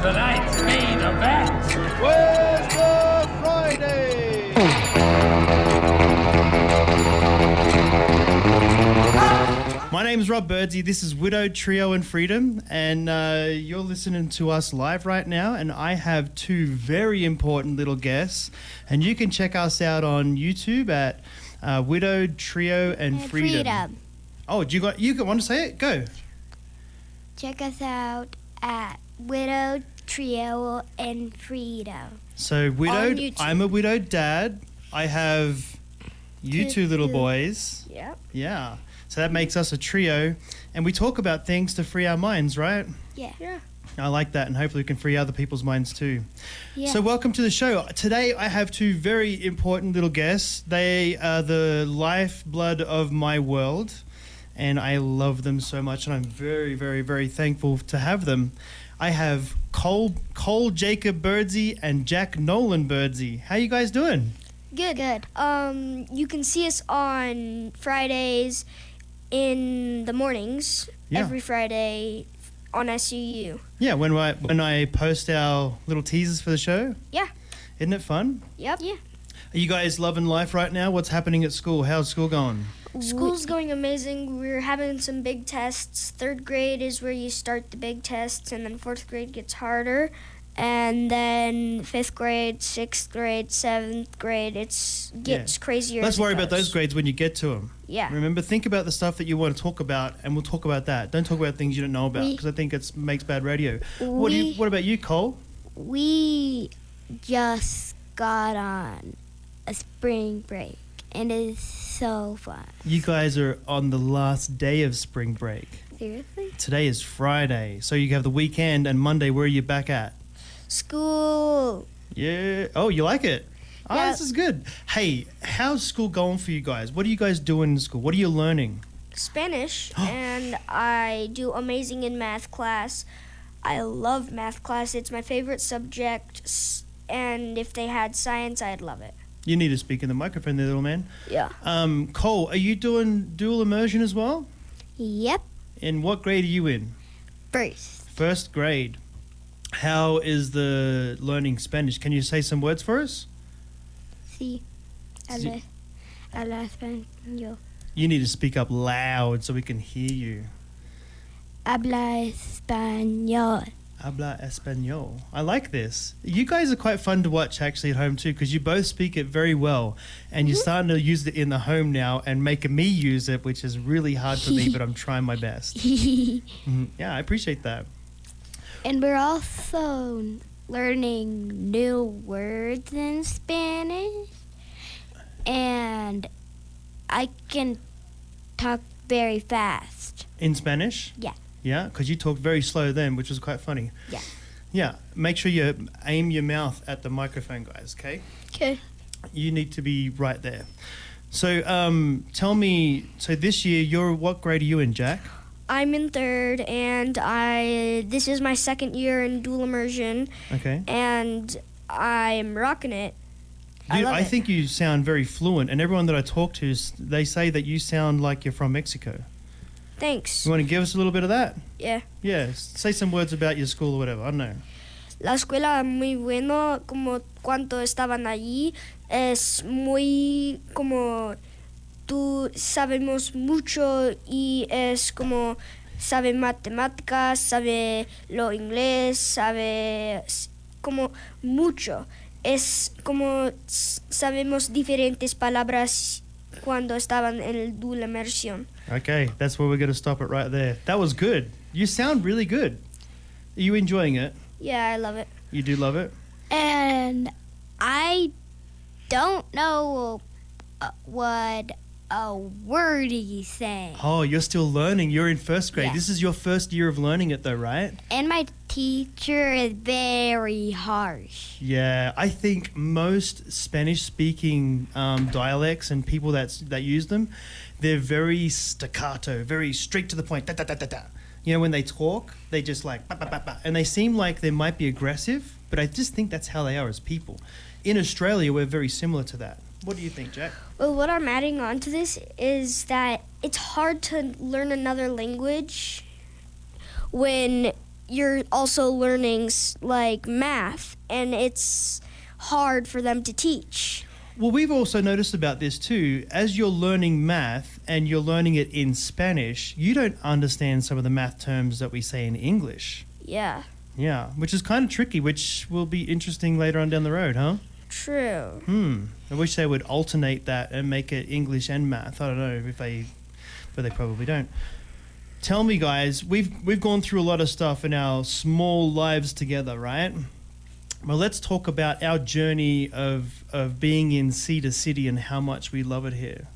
tonight's main event. Where's the Friday? My name is Rob Birdsey. This is Widowed Trio and Freedom, and you're listening to us live right now. And I have two very important little guests, and you can check us out on YouTube at Widowed Trio and Freedom. Oh, you want to say it? Go. Check us out at Widowed Trio and Freedom. So widowed. I'm a widowed dad. I have you two little boys. Yep. Yeah. So that makes us a trio, and we talk about things to free our minds, right? Yeah. I like that, and hopefully we can free other people's minds too. Yeah. So welcome to the show. Today I have two very important little guests. They are the lifeblood of my world, and I love them so much, and I'm very, very, very thankful to have them. I have Cole Jacob Birdsey and Jack Nolan Birdsey. How you guys doing? Good. You can see us on Fridays in the mornings. Yeah. Every Friday on SUU. Yeah, when I post our little teasers for the show. Yeah. Isn't it fun? Yep. Yeah. Are you guys loving life right now? What's happening at school? How's school going? School's going amazing. We're having some big tests. 3rd grade is where you start the big tests, and then 4th grade gets harder. And then 5th grade, 6th grade, 7th grade, gets crazier. Let's as it worry about goes. those grades when you get to them. Yeah. Remember, think about the stuff that you want to talk about, and we'll talk about that. Don't talk about things you don't know about, because I think it makes bad radio. What about you, Cole? We just got on a spring break, and it is so fun. You guys are on the last day of spring break. Seriously? Today is Friday, so you have the weekend, and Monday, where are you back at? School. Yeah. Oh, you like it? Oh, Yeah. this is good. Hey, how's school going for you guys? What are you guys doing in school? What are you learning? Spanish, and I do amazing in math class. I love math class. It's my favorite subject, and if they had science, I'd love it. You need to speak in the microphone there, little man. Yeah. Cole, are you doing dual immersion as well? Yep. In what grade are you in? First grade. How is the learning Spanish? Can you say some words for us? Sí. Habla español. You need to speak up loud so we can hear you. Habla español. Habla español. I like this. You guys are quite fun to watch actually at home too, because you both speak it very well, and you're starting to use it in the home now and making me use it, which is really hard for me, but I'm trying my best. Yeah, I appreciate that. And we're also learning new words in Spanish, and I can talk very fast. In Spanish? Yeah. Yeah, because you talked very slow then, which was quite funny. Yeah. Yeah, make sure you aim your mouth at the microphone, guys, okay? Okay. You need to be right there. So tell me, so this year, what grade are you in, Jack? I'm in 3rd, and this is my 2nd year in dual immersion, Okay. and I'm rocking it. I love I it. think you sound very fluent, and everyone that I talk to, they say that you sound like you're from Mexico. Thanks. You want to give us a little bit of that? Yeah. Yeah, say some words about your school or whatever, I don't know. La escuela muy bueno, como cuando estaban allí, es muy como tú sabemos mucho y es como sabe matemáticas, sabe lo inglés, sabe como mucho. Es como sabemos diferentes palabras cuando estaban en el dual immersion. Okay, that's where we're going to stop it right there. That was good. You sound really good. Are you enjoying it? Yeah, I love it. You do love it? And I don't know what a word he's saying. Oh, you're still learning. You're in 1st grade. Yeah. This is your first year of learning it though, right? And my teacher is very harsh. Yeah, I think most Spanish-speaking dialects and people that use them, they're very staccato, very straight to the point. Da, da, da, da, da. You know, when they talk, they just like, ba, ba, ba, ba, and they seem like they might be aggressive, but I just think that's how they are as people. In Australia, we're very similar to that. What do you think, Jack? Well, what I'm adding on to this is that it's hard to learn another language when you're also learning like math, and it's hard for them to teach. Well, we've also noticed about this too. As you're learning math and you're learning it in Spanish, you don't understand some of the math terms that we say in English. Yeah, Yeah, which is kind of tricky, which will be interesting later on down the road, huh? true. I wish they would alternate that and make it English and math. I don't know if they, but they probably don't. Tell me, guys, we've gone through a lot of stuff in our small lives together, right? Well, let's talk about our journey of being in Cedar City and how much we love it here.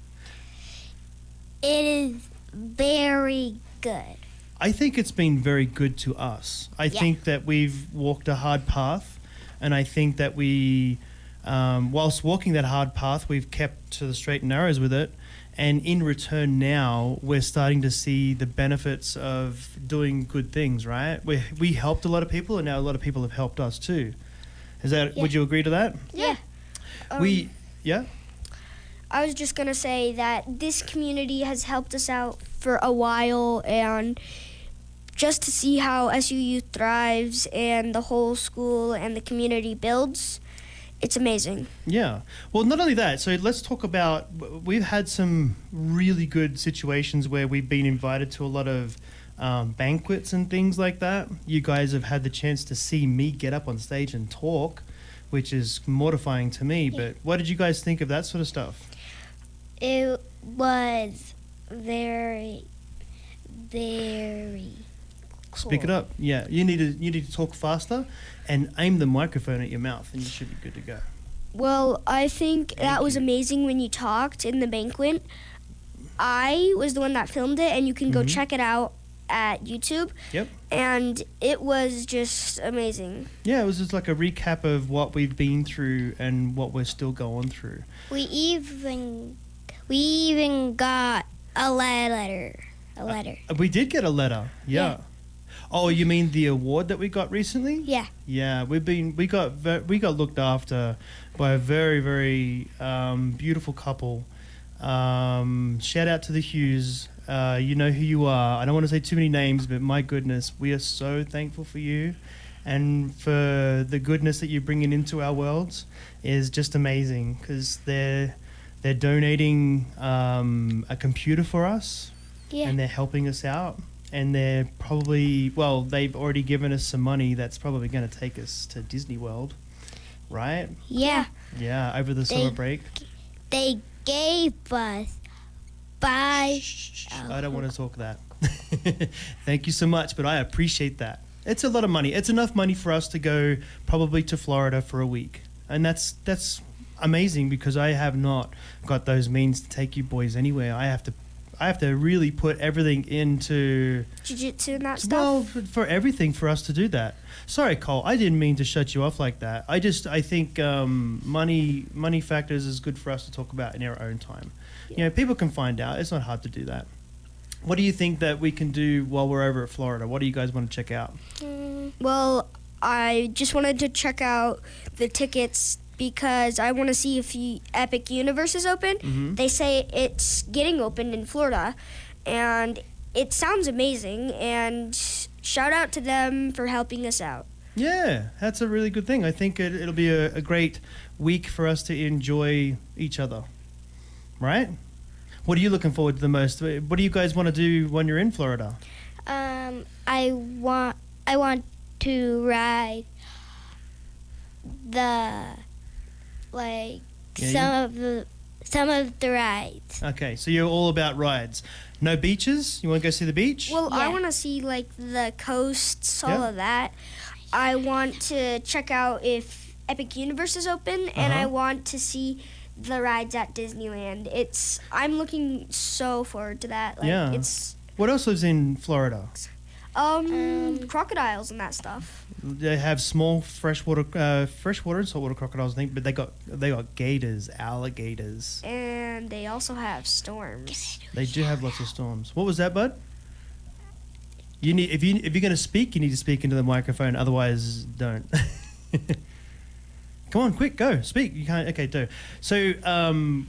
It is very good. I think it's been very good to us. I think that we've walked a hard path, and I think that we, whilst walking that hard path, we've kept to the straight and narrows with it. And in return now, we're starting to see the benefits of doing good things, right? We helped a lot of people, and now a lot of people have helped us too. Would you agree to that? Yeah. Yeah? I was just going to say that this community has helped us out for a while, and just to see how SU Youth thrives and the whole school and the community builds, it's amazing. Yeah. Well, not only that, so let's talk about, we've had some really good situations where we've been invited to a lot of banquets and things like that. You guys have had the chance to see me get up on stage and talk, which is mortifying to me. But what did you guys think of that sort of stuff? It was very, very cool. Speak it up. Yeah, you need to talk faster and aim the microphone at your mouth, and you should be good to go. Well, I think that was amazing when you talked in the banquet. I was the one that filmed it, and you can go check it out at YouTube. Yep. And it was just amazing. Yeah, it was just like a recap of what we've been through and what we're still going through. We even got a letter. We did get a letter. Yeah. Oh, you mean the award that we got recently? Yeah. Yeah, we got looked after by a very, very beautiful couple. Shout out to the Hughes. You know who you are. I don't want to say too many names, but my goodness, we are so thankful for you, and for the goodness that you're bringing into our worlds is just amazing, because they're donating a computer for us, and they're helping us out, and they're probably, well, they've already given us some money that's probably going to take us to Disney World, right? Yeah. Yeah, over the summer break. They gave us I don't want to talk that. Thank you so much, but I appreciate that. It's a lot of money. It's enough money for us to go probably to Florida for a week. And that's amazing, because I have not got those means to take you boys anywhere. I have to really put everything into Jiu-jitsu and that stuff? Well, for everything for us to do that. Sorry, Cole, I didn't mean to shut you off like that. I think money factors is good for us to talk about in our own time. You know, people can find out. It's not hard to do that. What do you think that we can do while we're over at Florida? What do you guys want to check out? Well, I just wanted to check out the tickets because I want to see if Epic Universe is open. They say it's getting open in Florida, and it sounds amazing, and shout out to them for helping us out. Yeah, that's a really good thing. I think it'll be a great week for us to enjoy each other, right? What are you looking forward to the most? What do you guys want to do when you're in Florida? I want to ride some of the rides. Okay, so you're all about rides. No beaches? You want to go see the beach? Well, I Yeah. want to see like the coasts, all Yeah. of that. I want to check out if Epic Universe is open, and I want to see the rides at Disneyland. I'm looking so forward to that. Like, Yeah. What else lives in Florida? Crocodiles and that stuff. They have small freshwater and saltwater crocodiles, I think, but they got gators, alligators. And they also have storms. They do have lots of storms. What was that, bud? If you're going to speak, you need to speak into the microphone. Otherwise, don't. Come on, quick, go speak. You can't. Okay, do. So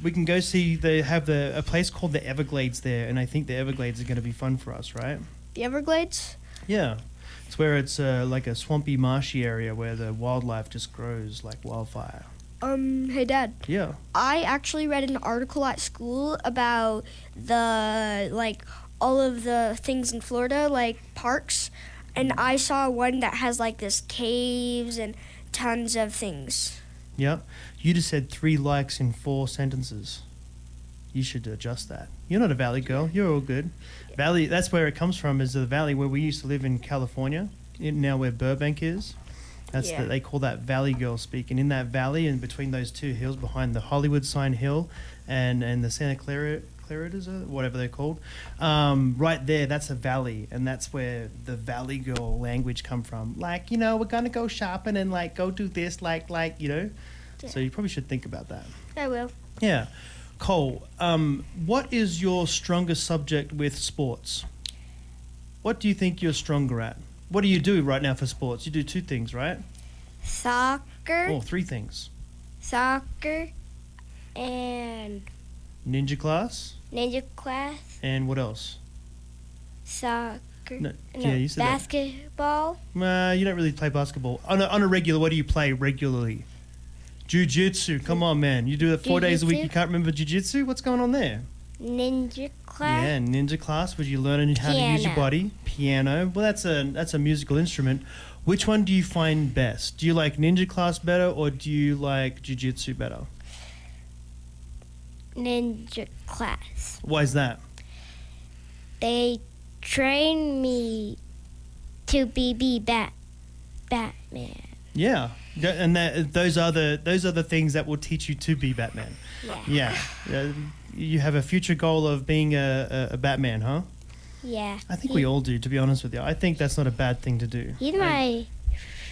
we can go see. They have a place called the Everglades there, and I think the Everglades are going to be fun for us, right? The Everglades? Yeah. It's where it's like a swampy, marshy area where the wildlife just grows like wildfire. Hey Dad, Yeah. I actually read an article at school about the all of the things in Florida, like parks, and I saw one that has like this caves and tons of things. Yeah. You just said 3 likes in 4 sentences. You should adjust that. You're not a valley girl. You're all good. Valley, that's where it comes from, is the valley where we used to live in California, now where Burbank is. They call that valley girl speak. And in that valley, and between those 2 hills, behind the Hollywood sign hill and the Santa Claritas, whatever they're called, right there, that's a valley. And that's where the valley girl language come from. Like, you know, we're going to go shopping and like go do this, you know. Yeah. So you probably should think about that. I will. Yeah. Cole, what is your strongest subject with sports? What do you think you're stronger at? What do you do right now for sports? You do 2 things, right? Soccer, Oh, 3 things. soccer, and Ninja class, ninja class, and what else? soccer, No, yeah, you said that. basketball, You don't really play basketball. On a regular, what do you play regularly? Jiu-jitsu. Come on, man. You do it 4 days a week. Jiu-jitsu. You can't remember jiu-jitsu? What's going on there? ninja class, Yeah, ninja class. Would you learn how to use your Piano. body? Piano. Well, that's a musical instrument. Which one do you find best? Do you like ninja class better, or do you like jiu-jitsu better? ninja class. Why is that? They train me to be Batman. Yeah, and those are the things that will teach you to be Batman. Yeah. Yeah, you have a future goal of being a Batman, huh? Yeah. I think we all do, to be honest with you. I think that's not a bad thing to do. He's my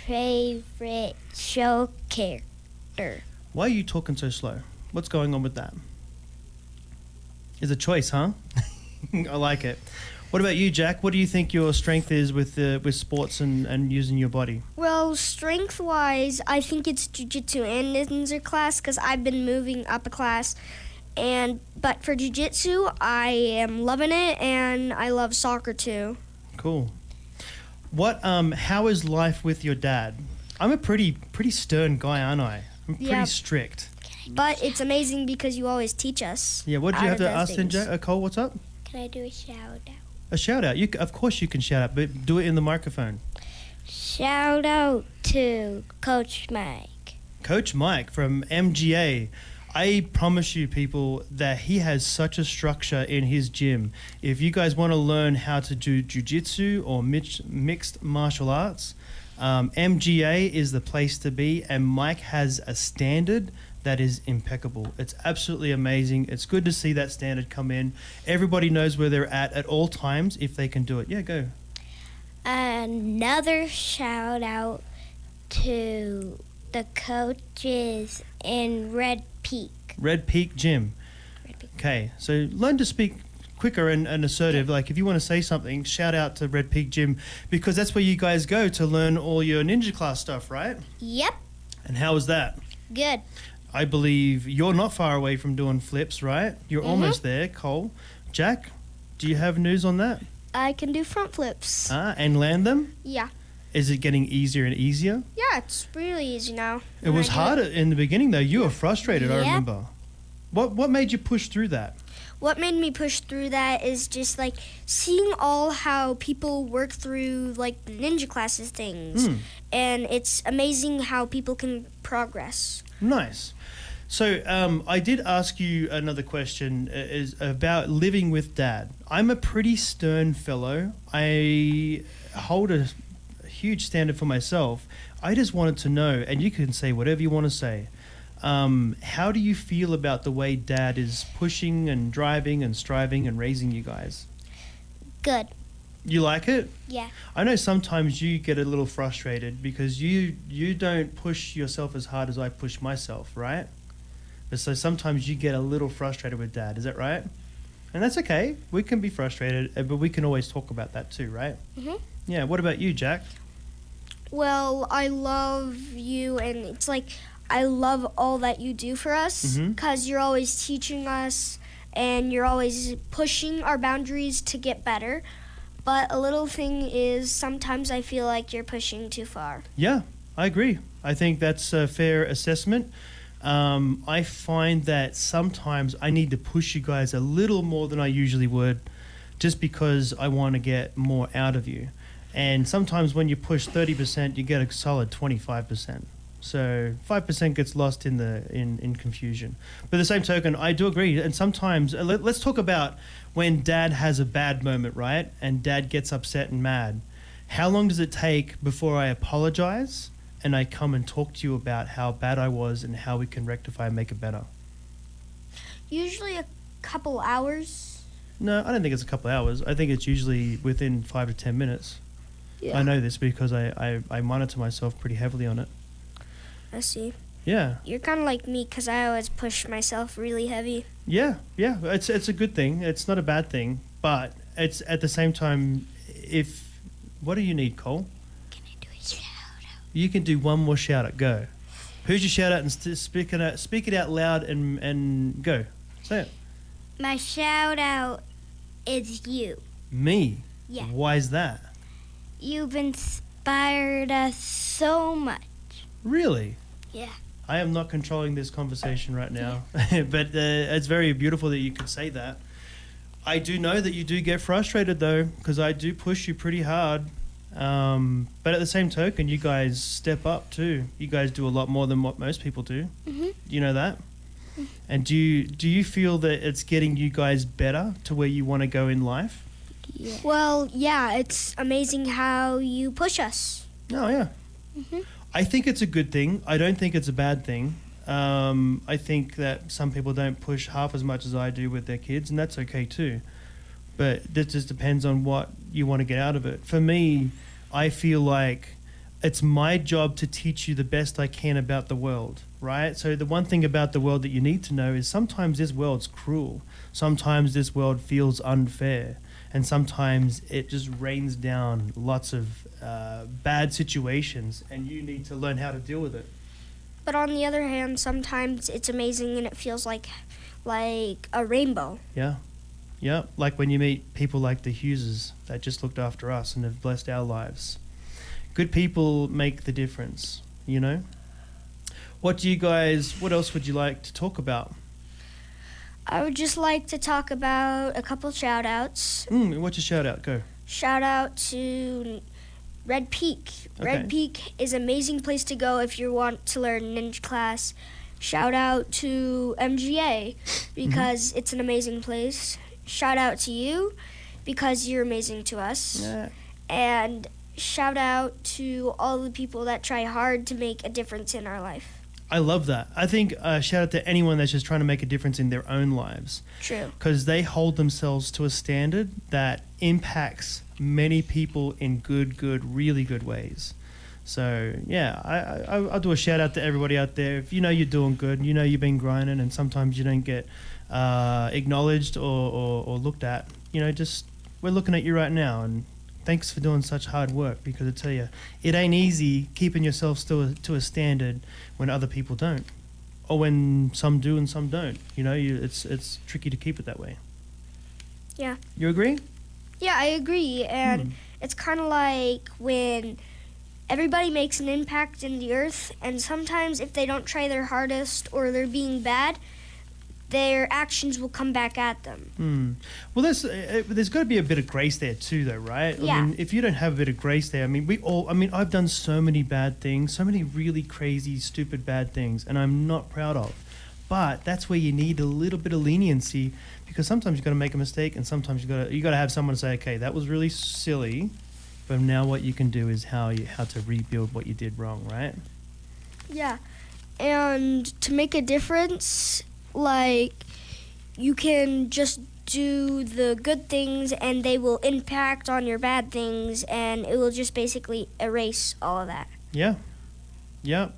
favorite show character. Why are you talking so slow? What's going on with that? It's a choice, huh? I like it. What about you, Jack? What do you think your strength is with sports and using your body? Well, strength-wise, I think it's jiu-jitsu and ninja class because I've been moving up a class. But for jiu-jitsu, I am loving it, and I love soccer too. Cool. How is life with your dad? I'm a pretty stern guy, aren't I? I'm pretty Yeah. strict. But it's amazing because you always teach us. Yeah, what did you out have of to those ask then, things. Jack? Cole, what's up? Can I do a shout out? A shout out. Of course you can shout out, but do it in the microphone. Shout out to Coach Mike. Coach Mike from MGA. I promise you, people, that he has such a structure in his gym. If you guys want to learn how to do jiu-jitsu or mixed martial arts, MGA is the place to be, and Mike has a standard that is impeccable. It's absolutely amazing. It's good to see that standard come in. Everybody knows where they're at all times if they can do it. Yeah, go. Another shout out to the coaches in Red Peak. Red Peak Gym. Red Peak. Okay, so learn to speak quicker and assertive. Like if you want to say something, shout out to Red Peak Gym, because that's where you guys go to learn all your ninja class stuff, right? Yep, And how was that? good. I believe you're not far away from doing flips, right? You're almost there, Cole. Jack, do you have news on that? I can do front flips. And land them? Yeah. Is it getting easier and easier? Yeah, it's really easy now. It was hard in the beginning, though. You were frustrated, I Yep. remember. What made you push through that? What made me push through that is just like seeing all how people work through like the ninja classes things. And it's amazing how people can progress. Nice. So I did ask you another question is about living with Dad. I'm a pretty stern fellow. I hold a huge standard for myself. I just wanted to know, and you can say whatever you want to say, how do you feel about the way Dad is pushing and driving and striving and raising you guys? Good. You like it? Yeah. I know sometimes you get a little frustrated because you don't push yourself as hard as I push myself, right? But so sometimes you get a little frustrated with Dad, is that right? And that's okay. We can be frustrated, but we can always talk about that too, right? Mhm. Yeah, what about you, Jack? Well, I love you, and it's like I love all that you do for us because you're always teaching us and you're always pushing our boundaries to get better. But a little thing is sometimes I feel like you're pushing too far. Yeah, I agree. I think that's a fair assessment. I find that sometimes I need to push you guys a little more than I usually would, just because I want to get more out of you. And sometimes when you push 30%, you get a solid 25%. So 5% gets lost in confusion. But the same token, I do agree. And sometimes, let's talk about when Dad has a bad moment, right? And Dad gets upset and mad. How long does it take before I apologize and I come and talk to you about how bad I was and how we can rectify and make it better? Usually a couple hours. No, I don't think it's a couple of hours. I think it's usually within 5 to 10 minutes. Yeah. I know this because I monitor myself pretty heavily on it. I see. Yeah. You're kind of like me because I always push myself really heavy. Yeah. It's a good thing. It's not a bad thing, but it's at the same time. What do you need, Cole? Can I do a shout out? You can do one more shout out. Go. Who's your shout out? And speak it out loud and go. Say it. My shout out is you. Me. Yeah. Why is that? You've inspired us so much. Really? Yeah. I am not controlling this conversation right now, but it's very beautiful that you could say that. I do know that you do get frustrated though, because I do push you pretty hard. But at the same token, you guys step up too. You guys do a lot more than what most people do. Mm-hmm. Do you know that? Mm-hmm. And do you feel that it's getting you guys better to where you want to go in life? Yeah. Well, yeah, it's amazing how you push us. Oh yeah. Mm-hmm. I think it's a good thing. I don't think it's a bad thing. I think that some people don't push half as much as I do with their kids, and that's okay too. But that just depends on what you want to get out of it. For me, I feel like it's my job to teach you the best I can about the world, right? So the one thing about the world that you need to know is sometimes this world's cruel. Sometimes this world feels unfair. And sometimes it just rains down lots of bad situations, and you need to learn how to deal with it. But on the other hand, sometimes it's amazing and it feels like a rainbow. Yeah. Like when you meet people like the Hugheses that just looked after us and have blessed our lives. Good people make the difference, you know? What else would you like to talk about? I would just like to talk about a couple shout outs. What's your shout out? Go. Shout out to Red Peak. Okay. Red Peak is an amazing place to go if you want to learn ninja class. Shout out to MGA because it's an amazing place. Shout out to you because you're amazing to us. Yeah. And shout out to all the people that try hard to make a difference in our life. I love that. I think shout out to anyone that's just trying to make a difference in their own lives. True. Because they hold themselves to a standard that impacts many people in really good ways. So, yeah, I'll do a shout out to everybody out there. If you know you're doing good, you know you've been grinding and sometimes you don't get acknowledged or looked at, you know, just we're looking at you right now and thanks for doing such hard work, because I tell you, it ain't easy keeping yourself still to a standard when other people don't, or when some do and some don't. You know, it's tricky to keep it that way. Yeah. You agree? Yeah, I agree. And it's kind of like when everybody makes an impact in the earth, and sometimes if they don't try their hardest or they're being bad, their actions will come back at them. Well, there's got to be a bit of grace there too, though, right? Yeah. I mean, if you don't have a bit of grace there, I mean, I've done so many bad things, so many really crazy, stupid, bad things, and I'm not proud of. But that's where you need a little bit of leniency, because sometimes you've got to make a mistake, and sometimes you got to have someone say, okay, that was really silly, but now what you can do is how to rebuild what you did wrong, right? Yeah. And to make a difference, like, you can just do the good things and they will impact on your bad things, and it will just basically erase all of that. Yeah.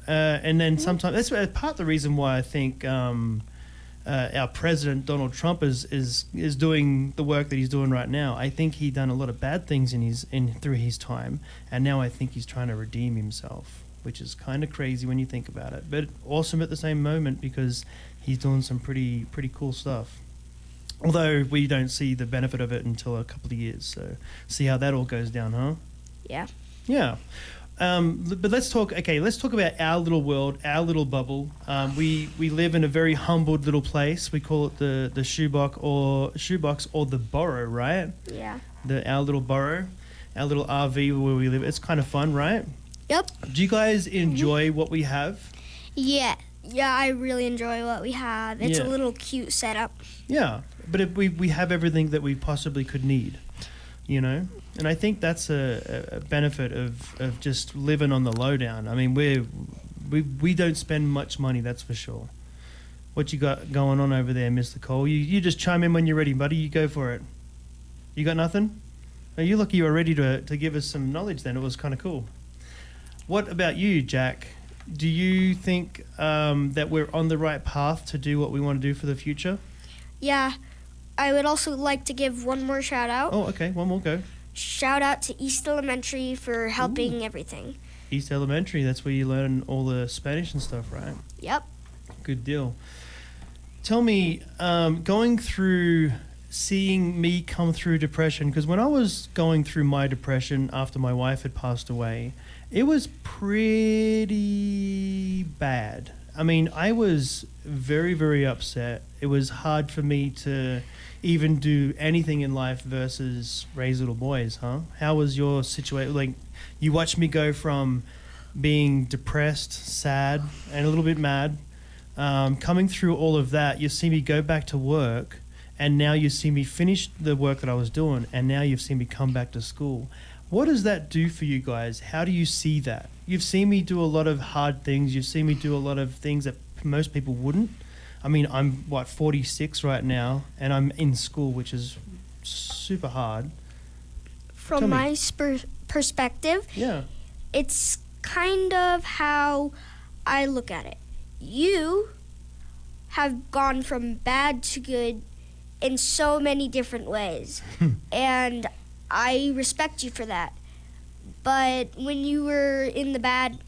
And then sometimes that's part of the reason why I think our president Donald Trump is doing the work that he's doing right now. I think he done a lot of bad things through his time, and now I think he's trying to redeem himself, which is kind of crazy when you think about it, but awesome at the same moment because he's doing some pretty cool stuff. Although we don't see the benefit of it until a couple of years. So see how that all goes down, huh? Yeah. Yeah. But let's talk. Okay, let's talk about our little world, our little bubble. We live in a very humbled little place. We call it the shoebox or the burrow, right? Yeah. Our little burrow, our little RV where we live. It's kind of fun, right? Yep. Do you guys enjoy what we have? Yeah. Yeah, I really enjoy what we have. It's Yeah. a little cute setup. Yeah, but we have everything that we possibly could need, you know? And I think that's a benefit of just living on the lowdown. I mean, we don't spend much money, that's for sure. What you got going on over there, Mr. Cole? You just chime in when you're ready, buddy. You go for it. You got nothing? Oh, you lucky you were ready to give us some knowledge then. It was kind of cool. What about you, Jack? Do you think that we're on the right path to do what we want to do for the future? Yeah. I would also like to give one more shout out. Oh, okay. One more, go. Shout out to East Elementary for helping everything. East Elementary, that's where you learn all the Spanish and stuff, right? Yep. Good deal. Tell me, going through, seeing me come through depression, because when I was going through my depression after my wife had passed away, it was pretty bad. I mean, I was very, very upset. It was hard for me to even do anything in life versus raise little boys, huh? How was your situation? Like, you watched me go from being depressed, sad, and a little bit mad. Coming through all of that, you see me go back to work, and now you see me finish the work that I was doing, and now you've seen me come back to school. What does that do for you guys? How do you see that? You've seen me do a lot of hard things. You've seen me do a lot of things that most people wouldn't. I mean, I'm, 46 right now, and I'm in school, which is super hard. Tell From me. my perspective, Yeah. it's kind of how I look at it. You have gone from bad to good in so many different ways, and I respect you for that. But when you were in the bad,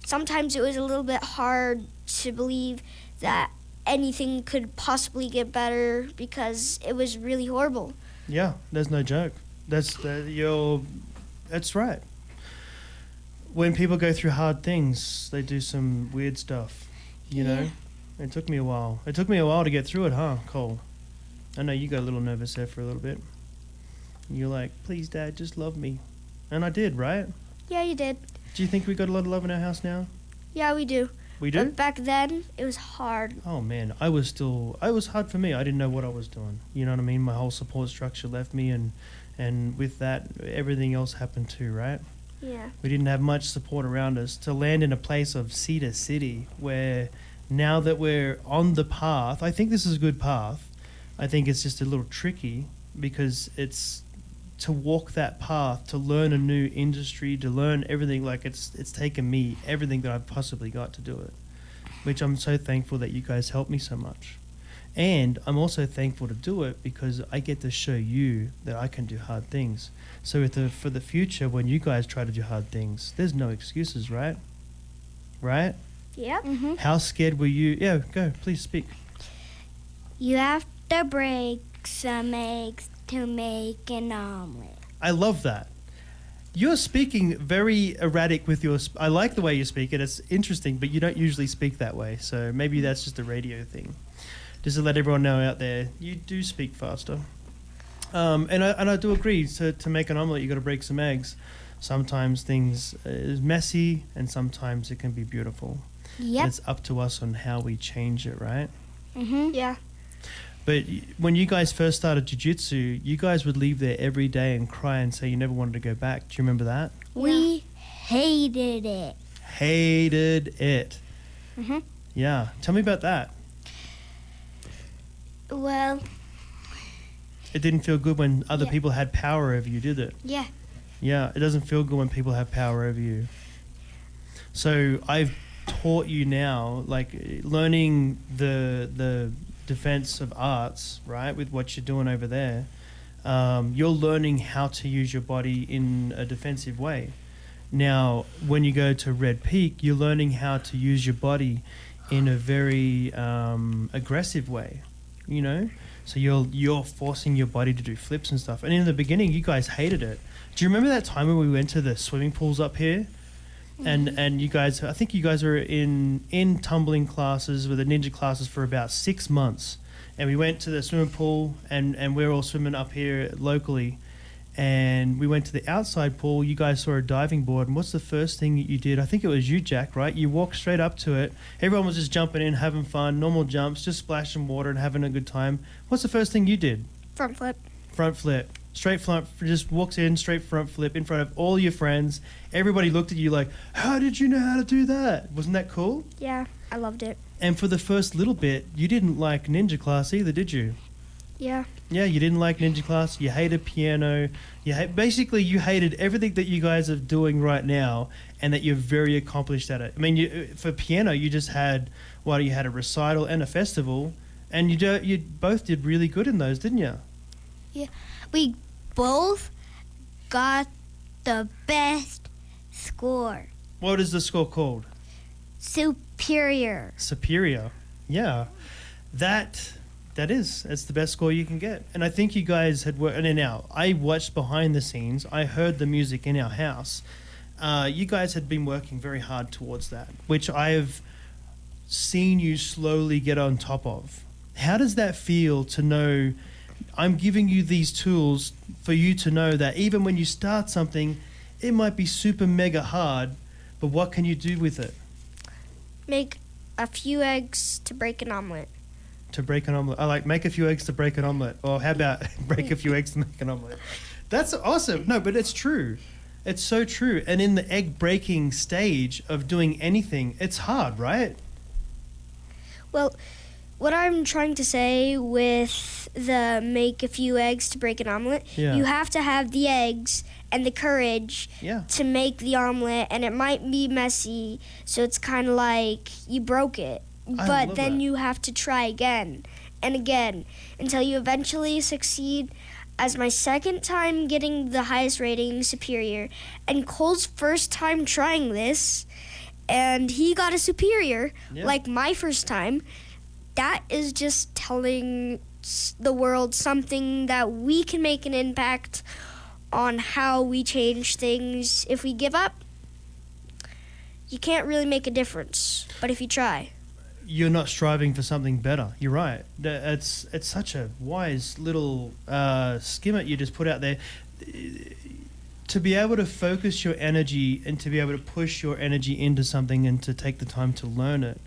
sometimes it was a little bit hard to believe that anything could possibly get better because it was really horrible. Yeah, there's no joke. That's right. When people go through hard things, they do some weird stuff, you know? It took me a while. It took me a while to get through it, huh, Cole? I know you got a little nervous there for a little bit. You're like, please, Dad, just love me. And I did, right? Yeah, you did. Do you think we got a lot of love in our house now? Yeah, we do. We do? But back then, it was hard. Oh, man, it was hard for me. I didn't know what I was doing. You know what I mean? My whole support structure left me, and with that, everything else happened too, right? Yeah. We didn't have much support around us. To land in a place of Cedar City, where now that we're on the path, I think this is a good path. I think it's just a little tricky because it's to walk that path, to learn a new industry, to learn everything. Like it's taken me everything that I've possibly got to do it, which I'm so thankful that you guys helped me so much. And I'm also thankful to do it because I get to show you that I can do hard things. So for the future, when you guys try to do hard things, there's no excuses, right? Right? Yep. How scared were you? Yeah, go, please speak. You have to break some eggs to make an omelet. I love that. You're speaking very erratic with your... I like the way you speak it. It's interesting, but you don't usually speak that way. So maybe that's just a radio thing. Just to let everyone know out there, you do speak faster. And I do agree. To make an omelet, you got to break some eggs. Sometimes things is messy, and sometimes it can be beautiful. Yep. And it's up to us on how we change it, right? Mm-hmm. Yeah. But when you guys first started jiu-jitsu, you guys would leave there every day and cry and say you never wanted to go back. Do you remember that? We hated it. Hated it. Mm-hmm. Yeah. Tell me about that. Well, It didn't feel good when other Yeah. people had power over you, did it? yeah. Yeah, it doesn't feel good when people have power over you. So I've taught you now, like learning the defense of arts, right, with what you're doing over there. You're learning how to use your body in a defensive way. Now, when you go to Red Peak, you're learning how to use your body in a very aggressive way, you know? So you're forcing your body to do flips and stuff. And in the beginning, you guys hated it. Do you remember that time when we went to the swimming pools up here? And you guys, I think you guys were in tumbling classes with the ninja classes for about 6 months. And we went to the swimming pool and we're all swimming up here locally. And we went to the outside pool. You guys saw a diving board. And what's the first thing you did? I think it was you, Jack, right? You walked straight up to it. Everyone was just jumping in, having fun, normal jumps, just splashing water and having a good time. What's the first thing you did? Front flip. Front flip. Straight front, just walks in, straight front flip in front of all your friends. Everybody looked at you like, how did you know how to do that? Wasn't that cool? Yeah, I loved it. And for the first little bit, you didn't like ninja class either, did you? Yeah. Yeah, you didn't like ninja class. You hated piano. Basically, you hated everything that you guys are doing right now, and that you're very accomplished at it. I mean, for piano, you just had you had a recital and a festival, and you both did really good in those, didn't you? Yeah, we both got the best score. What is the score called? Superior. Superior. Yeah, that's the best score you can get. And I think you guys had worked. And now I watched behind the scenes. I heard the music in our house. You guys had been working very hard towards that, which I have seen you slowly get on top of. How does that feel to know I'm giving you these tools for you to know that even when you start something, it might be super mega hard, but what can you do with it? Make a few eggs to break an omelet. To break an omelet. I like make a few eggs to break an omelet. Or how about break a few eggs to make an omelet? That's awesome. No, but it's true. It's so true. And in the egg breaking stage of doing anything, it's hard, right? Well, what I'm trying to say with the make a few eggs to break an omelet, Yeah. you have to have the eggs and the courage Yeah. to make the omelet, and it might be messy, so it's kind of like you broke it. I But love then that. you have to try again and again until you eventually succeed. As my second time getting the highest rating, superior, and Cole's first time trying this, and he got a superior, Yeah. like my first time. That is just telling the world something that we can make an impact on how we change things. If we give up, you can't really make a difference. But if you try, You're not striving for something better. You're right. It's such a wise little skimmet you just put out there. To be able to focus your energy and to be able to push your energy into something and to take the time to learn it,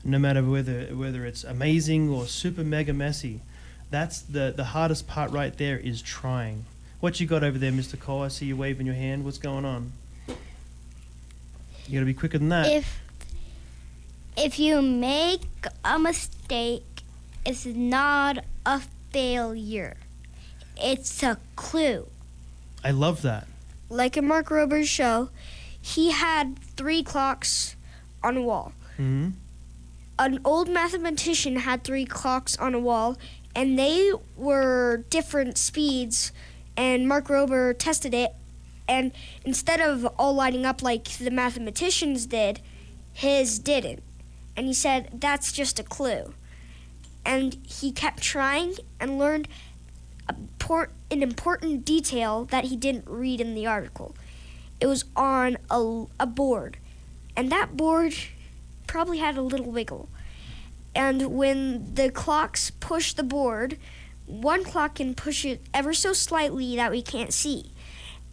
no matter whether it's amazing or super mega messy, that's the hardest part right there is trying. What you got over there, Mr. Cole? I see you waving your hand. What's going on? You got to be quicker than that. If you make a mistake, it's not a failure. It's a clue. I love that. like in Mark Rober's show, he had 3 clocks on a wall. Mm-hmm. An old mathematician had 3 clocks on a wall, and they were different speeds, and Mark Rober tested it, and instead of all lining up like the mathematicians did, his didn't. And he said, that's just a clue. And he kept trying and learned an important detail that he didn't read in the article. It was on a board, and that board probably had a little wiggle. And when the clocks push the board, one clock can push it ever so slightly that we can't see.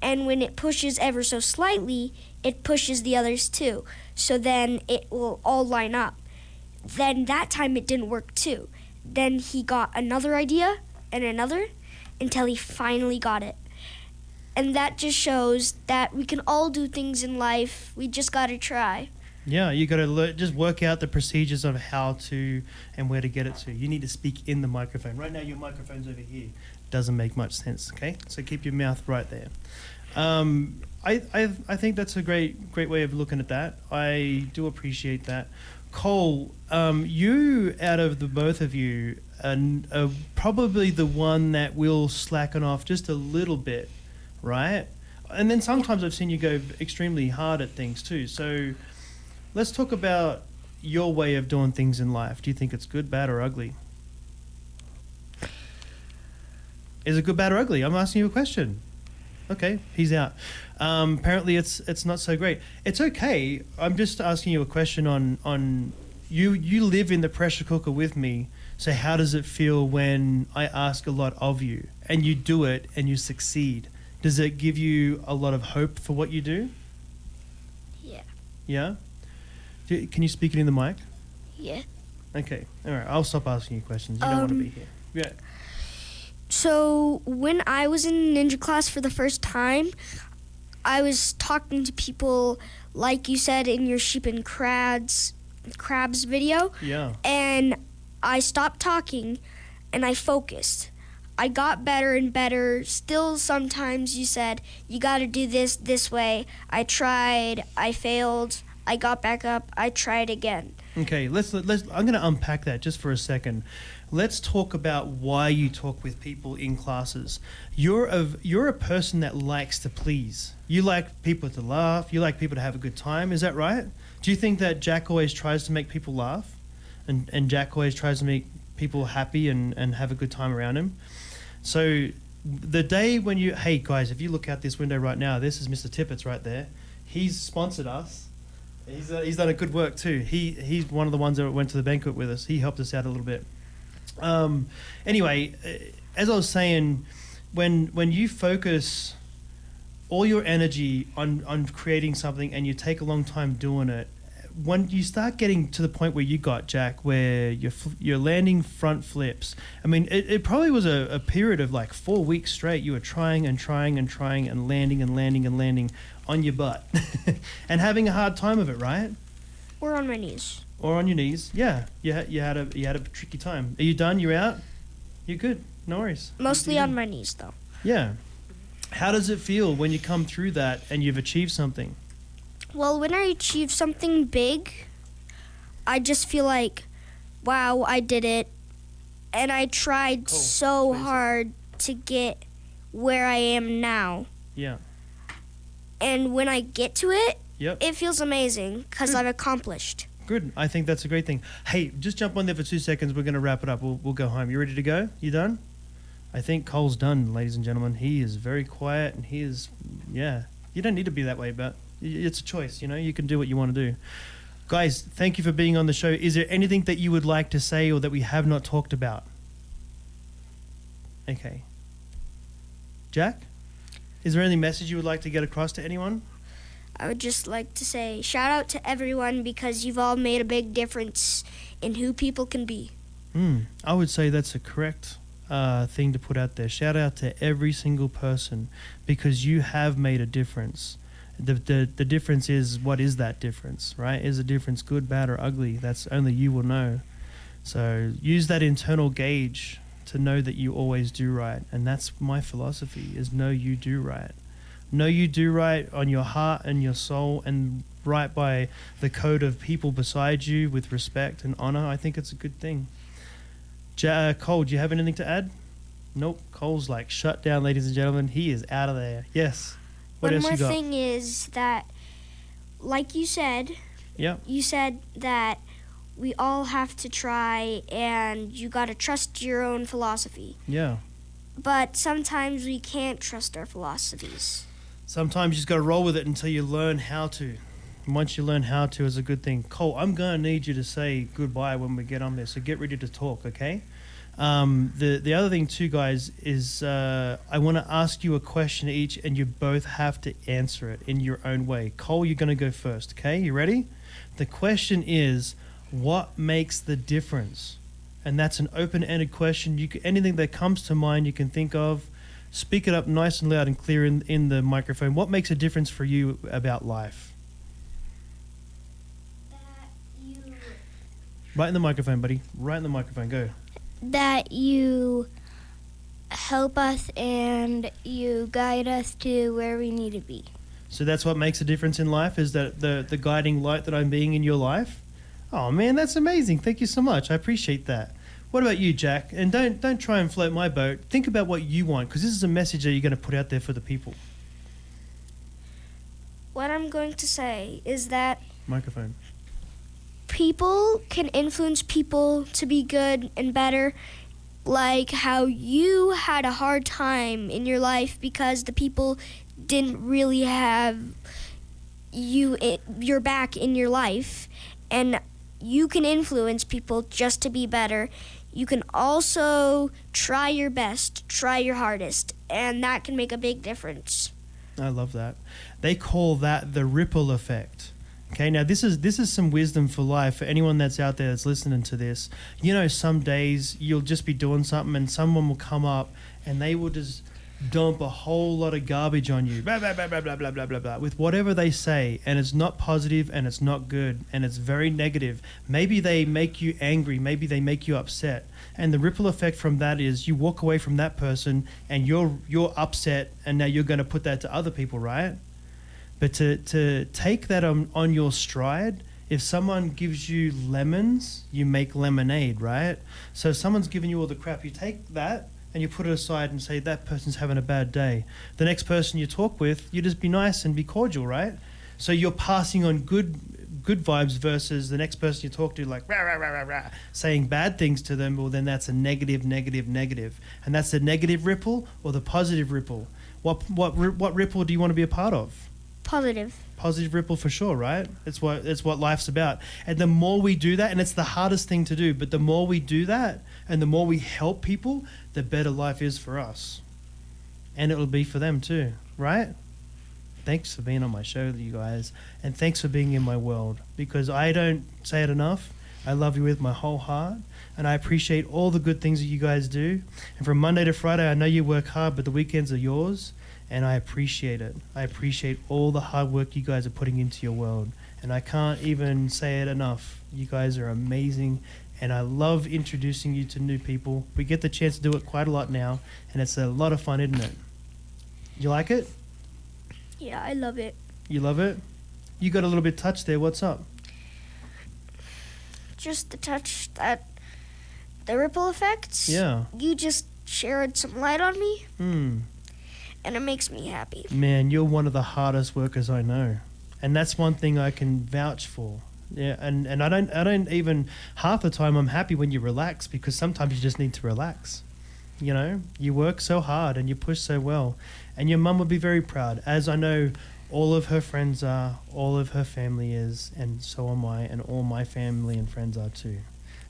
And when it pushes ever so slightly, it pushes the others too. So then it will all line up. Then that time it didn't work too. Then he got another idea and another until he finally got it. And that just shows that we can all do things in life. We just got to try. Yeah, you got to just work out the procedures of how to and where to get it to. You need to speak in the microphone. Right now, your microphone's over here. Doesn't make much sense, okay? So keep your mouth right there. I think that's a great way of looking at that. I do appreciate that. Cole, you out of the both of you are probably the one that will slacken off just a little bit, right? And then sometimes I've seen you go extremely hard at things too. So let's talk about your way of doing things in life. Do you think it's good, bad, or ugly? Is it good, bad, or ugly? I'm asking you a question. Okay, he's out. Apparently, it's not so great. It's okay. I'm just asking you a question on you. You live in the pressure cooker with me. So how does it feel when I ask a lot of you and you do it and you succeed? Does it give you a lot of hope for what you do? Yeah. Yeah. Can you speak it in the mic? Yeah. Okay. All right. I'll stop asking you questions. You don't want to be here. Yeah. So when I was in ninja class for the first time, I was talking to people like you said in your sheep and crabs video, Yeah. and I stopped talking and I focused. I got better and better. Still sometimes you said you got to do this way. I tried, I failed, I got back up, I tried again. Okay, let's I'm going to unpack that just for a second. Let's talk about why you talk with people in classes. You're a person that likes to please. You like people to laugh. You like people to have a good time. Is that right? Do you think that Jack always tries to make people laugh? And Jack always tries to make people happy and have a good time around him? So the day when hey guys, if you look out this window right now, this is Mr. Tippett's right there. He's sponsored us. He's done a good work too. He's one of the ones that went to the banquet with us. He helped us out a little bit. Anyway, as I was saying, when you focus all your energy on creating something and you take a long time doing it, when you start getting to the point where you got, Jack, where you're landing front flips, I mean, it probably was a period of like 4 weeks straight. You were trying and trying and trying and landing and landing and landing on your butt and having a hard time of it, right? Or on my knees. Or on your knees. Yeah, you had a tricky time. Are you done? You're out? You're good. No worries. Mostly on my knees, though. Yeah. How does it feel when you come through that and you've achieved something? Well, when I achieve something big, I just feel like, wow, I did it. And I tried so hard to get where I am now. Yeah. And when I get to it, Yep. it feels amazing because I've accomplished. Good. I think that's a great thing. Hey, just jump on there for 2 seconds. We're going to wrap it up. We'll go home. You ready to go? You done? I think Cole's done, ladies and gentlemen. He is very quiet and he is, yeah. You don't need to be that way, but it's a choice, you know. You can do what you want to do. Guys, thank you for being on the show. Is there anything that you would like to say or that we have not talked about? Okay. Jack? Is there any message you would like to get across to anyone? I would just like to say shout out to everyone because you've all made a big difference in who people can be. I would say that's a correct thing to put out there. Shout out to every single person because you have made a difference. The difference is, what is that difference, right? Is the difference good, bad, or ugly? That's only you will know. So use that internal gauge to know that you always do right. And that's my philosophy, is know you do right. Know you do right on your heart and your soul and right by the code of people beside you with respect and honor. I think it's a good thing. Cole, do you have anything to add? Nope. Cole's like shut down, ladies and gentlemen. He is out of there. Yes. What One else more you got? thing is that, like you said, Yeah. you said that we all have to try and you got to trust your own philosophy. Yeah. But sometimes we can't trust our philosophies. Sometimes you just got to roll with it until you learn how to. And once you learn how to, it's a good thing. Cole, I'm going to need you to say goodbye when we get on there, so get ready to talk, okay? The other thing too, guys, is I want to ask you a question each, and you both have to answer it in your own way. Cole, you're going to go first, okay? You ready? The question is, what makes the difference? And that's an open-ended question. Anything that comes to mind you can think of, speak it up nice and loud and clear in the microphone. What makes a difference for you about life? Right in the microphone, buddy. Right in the microphone. Go. That you help us and you guide us to where we need to be. So that's what makes a difference in life, is that the guiding light that I'm being in your life? Oh, man, that's amazing. Thank you so much. I appreciate that. What about you, Jack? And don't try and float my boat. Think about what you want, because this is a message that you're going to put out there for the people. What I'm going to say is that Microphone. people can influence people to be good and better. like how you had a hard time in your life because the people didn't really have your back in your life, and you can influence people just to be better. You can also try your best, try your hardest, and that can make a big difference. I love that. They call that the ripple effect. Okay, now this is some wisdom for life for anyone that's out there that's listening to this. You know, some days you'll just be doing something and someone will come up and they will just dump a whole lot of garbage on you, blah, blah, blah, blah, blah, blah, blah, blah, blah, with whatever they say, and it's not positive and it's not good and it's very negative. Maybe they make you angry, maybe they make you upset, and the ripple effect from that is you walk away from that person and you're upset, and now you're going to put that to other people, right? But to take that on your stride, if someone gives you lemons, you make lemonade, right? So if someone's giving you all the crap, you take that and you put it aside and say, that person's having a bad day. The next person you talk with, you just be nice and be cordial, right? So you're passing on good vibes versus the next person you talk to, like, rah, rah, rah, rah, rah, saying bad things to them. Well, then that's a negative. And that's the negative ripple or the positive ripple. What ripple do you want to be a part of? Positive ripple for sure, right? It's what life's about. And the more we do that, and it's the hardest thing to do, but the more we do that and the more we help people, the better life is for us. And it will be for them too, right? Thanks for being on my show, you guys. And thanks for being in my world, because I don't say it enough. I love you with my whole heart, and I appreciate all the good things that you guys do. And from Monday to Friday, I know you work hard, but the weekends are yours. And I appreciate it. I appreciate all the hard work you guys are putting into your world. And I can't even say it enough. You guys are amazing. And I love introducing you to new people. We get the chance to do it quite a lot now. And it's a lot of fun, isn't it? You like it? Yeah, I love it. You love it? You got a little bit touched there. What's up? Just the touch that the ripple effects. Yeah. You just shared some light on me. And it makes me happy. Man, you're one of the hardest workers I know. And that's one thing I can vouch for. Yeah, and I don't even, half the time I'm happy when you relax, because sometimes you just need to relax. You know, you work so hard and you push so well. And your mum would be very proud, as I know all of her friends are, all of her family is, and so am I, and all my family and friends are too.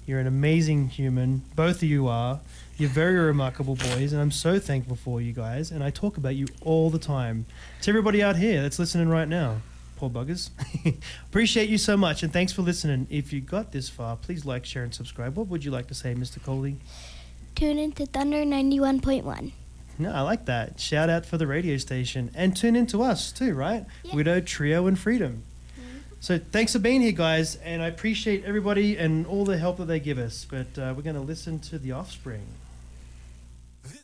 You're an amazing human. Both of you are. You're very remarkable boys, and I'm so thankful for you guys, and I talk about you all the time. To everybody out here that's listening right now, poor buggers. Appreciate you so much, and thanks for listening. If you got this far, please like, share, and subscribe. What would you like to say, Mr. Coley? Tune in to Thunder 91.1. No, I like that. Shout out for the radio station, and tune in to us too, right? Yeah. Widow, Trio, and Freedom. So thanks for being here, guys, and I appreciate everybody and all the help that they give us. But we're going to listen to The Offspring.